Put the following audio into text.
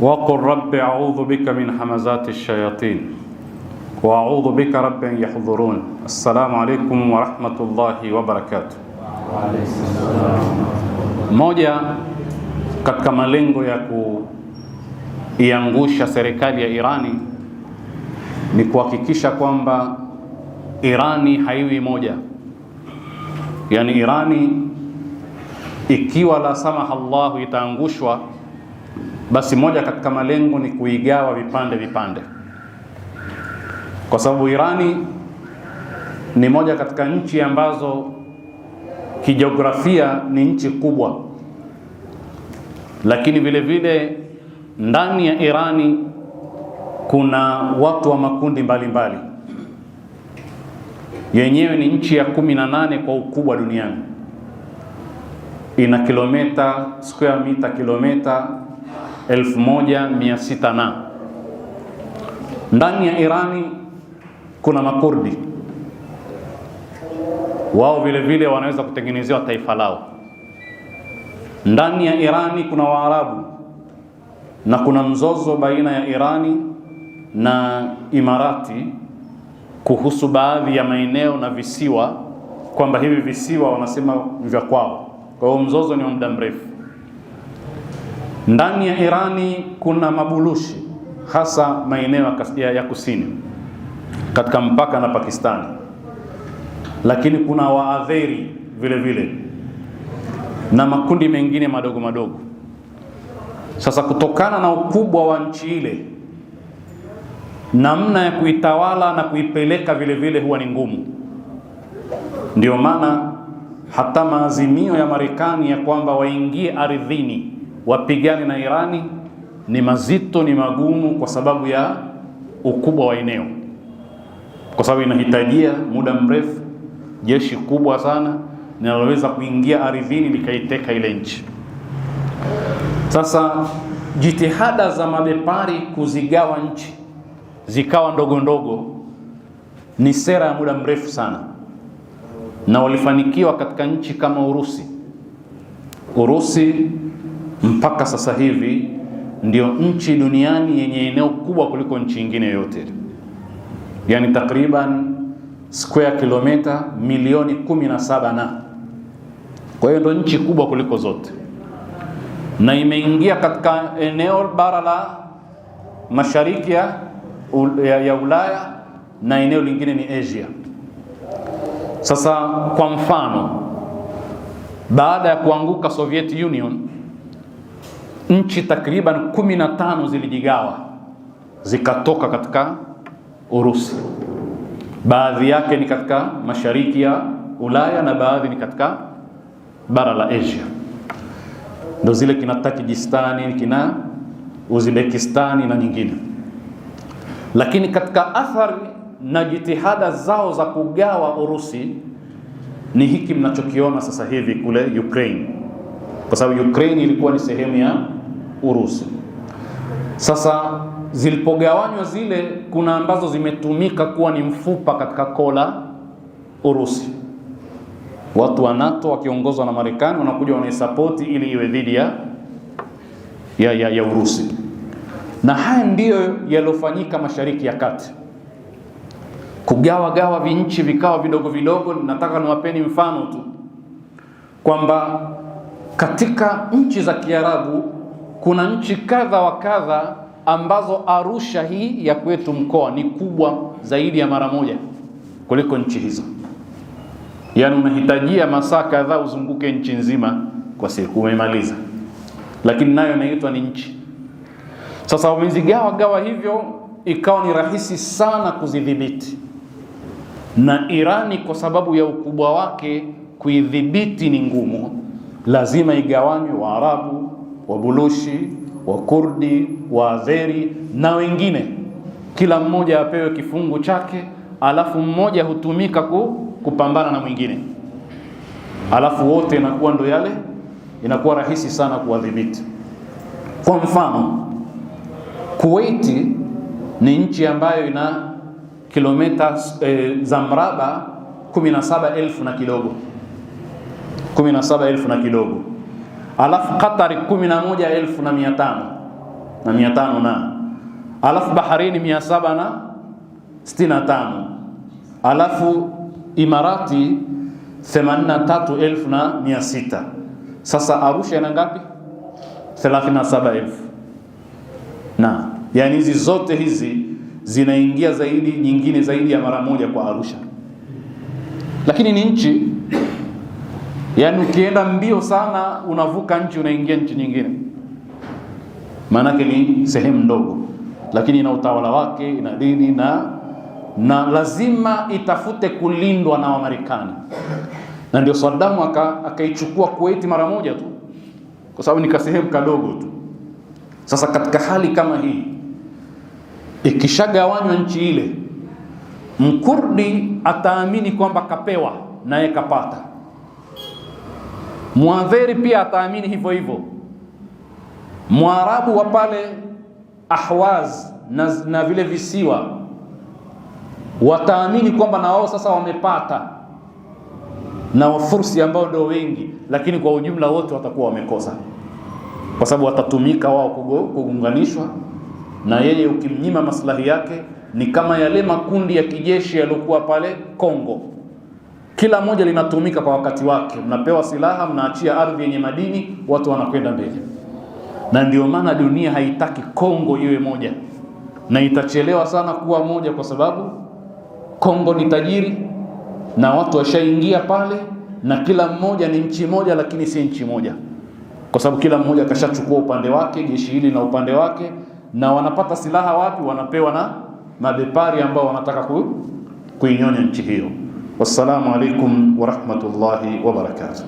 وقل رب أعوذ بك من همزات الشياطين وأعوذ بك رب أن يحضرون. السلام عليكم ورحمة الله وبركاته. Moja katika malengo ya kuiangusha serikali ya Irani ni kuhakikisha kwamba Irani haiwi moja. Yani Irani ikiwa la samaha Allahu itaangushwa, basi moja katika malengo ni kuigawa vipande vipande, kwa sababu Irani ni moja katika nchi ambazo kijiografia ni nchi kubwa, lakini vile vile ndani ya Irani kuna watu wa makundi mbalimbali. Yenyewe ni nchi ya 18 kwa ukubwa duniani, ina kilomita square meter kilomita 1600 na ndani ya Irani kuna Makurdi, wao vile vile wanaweza kutengenezewa taifa lao. Ndani ya Irani kuna Waarabu na kuna mzozo baina ya Irani na Imarati kuhusu baadhi ya maeneo na visiwa, kwamba hivi visiwa wanasema vya kwao. Kwa hiyo mzozo ni wa muda mrefu. Ndani ya Irani kuna Mabulushi, hasa maeneo ya kusini katika mpaka na Pakistani, lakini kuna Waadheri vile vile na makundi mengine madogo madogo. Sasa kutokana na ukubwa wa nchi ile, namna ya kuitawala na kuipeleka vile vile huwa ni ngumu. Ndio maana hata maazimio ya Marekani ya kwamba waingie ardhini wapigane na Irani ni mazito, ni magumu, kwa sababu ya ukubwa wa eneo, kwa sababu inahitajia muda mrefu, jeshi kubwa sana linaloweza kuingia ardhini likaiteka ile nchi. Sasa jitihada za mabepari kuzigawa nchi zikawa ndogo ndogo ni sera ya muda mrefu sana, na walifanikiwa katika nchi kama Urusi mpaka sasa hivi ndio nchi duniani yenye eneo kubwa kuliko nchi nyingine yote, yani takriban square kilomita milioni 17 na. Kwa hiyo ndio nchi kubwa kuliko zote, na imeingia katika eneo bara la mashariki ya Ulaya na eneo lingine ni Asia. Sasa kwa mfano, baada ya kuanguka Soviet Union, nchi takriban 15 zilijigawa zikatoka katika Urusi. Baadhi yake ni katika mashariki ya Ulaya na baadhi ni katika bara la Asia, ndio zile kina Tajikistani, kina Uzbekistani na nyingine. Lakini katika athari na jitihada zao za kugawa Urusi ni hiki mnachokiona sasa hivi kule Ukraine, kwa sababu Ukraine ilikuwa ni sehemu ya Urusi. Sasa zilipogawanywa zile, kuna ambazo zimetumika kuwa ni mfupa katika kola Urusi. Watu wa NATO wakiongozwa na Marekani wanakuja wanaisapoti ili iwe dhidi ya Urusi. Na haya ndiyo yalofanyika Mashariki ya Kati, kugawa vinchi vikawa vidogo vidogo. Nataka niwapeni mfano tu kwamba katika nchi za Kiarabu kuna nchi kadha wa kadha ambazo Arusha hii ya kwetu mkoa ni kubwa zaidi ya mara moja kuliko nchi hizo. Yani unahitajia masaa kadhaa uzunguke nchi nzima kwa siku umemaliza, lakini nayo inaitwa ni nchi. Sasa wamezigawa hivyo, ikawa ni rahisi sana kuzidhibiti, na Irani kwa sababu ya ukubwa wake kuidhibiti ni ngumu. Lazima igawanywe Waarabu, Wabulushi, Wakurdi, Waadheri na wengine, kila mmoja apewe kifungu chake, alafu mmoja hutumika kupambana na mwingine, alafu wote inakuwa ndo yale, inakuwa rahisi sana kuwadhibiti. Kwa mfano, Kuwait ni nchi ambayo ina kilomita za mraba 17,000 na kidogo, 17,000 na kidogo. Alafu Qatar 11,500. na 500 na alafu Bahrain 765, alafu Imarati 83,600. Sasa Arusha ina ngapi? 37,000. Na yani hizi zote hizi zinaingia zaidi, nyingine zaidi ya mara moja kwa Arusha. Lakini ni nchi, yani ukienda mbio sana unavuka nchi unaingia nchi nyingine, maanake ni sehemu ndogo, lakini ina utawala wake, ina dini na lazima itafute kulindwa na Wamarekani. Na ndio Saddam akaichukua Kuwait mara moja tu, kwa sababu ni kasehemu kadogo tu. Sasa katika hali kama hii, ikishagawanywa nchi ile, Mkurdi ataamini kwamba kapewa naye kapata, Muadheri pia ataamini hivyo hivyo, Mwarabu wa pale Ahwaz na vile visiwa wataamini kwamba na wao sasa wamepata, na Wafursi ambao ndio wengi, lakini kwa ujumla wote watakuwa wamekosa, kwa sababu watatumika wao kuunganishwa na yeye. Ukimnyima maslahi yake ni kama yale makundi ya kijeshi yaliokuwa pale Kongo, kila moja linatumika kwa wakati wake. Mnapewa silaha, mnaachia ardhi yenye madini, watu wanakwenda mbele. Na ndio maana dunia haitaki Kongo iwe moja, na itachelewa sana kuwa moja, kwa sababu Kongo ni tajiri na watu washaingia pale, na kila mmoja ni nchi moja, lakini si nchi moja, kwa sababu kila mmoja kashachukua upande wake, jeshi hili na upande wake. Na wanapata silaha wapi? Wanapewa na mabepari ambao wanataka kuinyonya nchi hiyo. Wassalamu alaikum wa rahmatullahi wa barakatuh.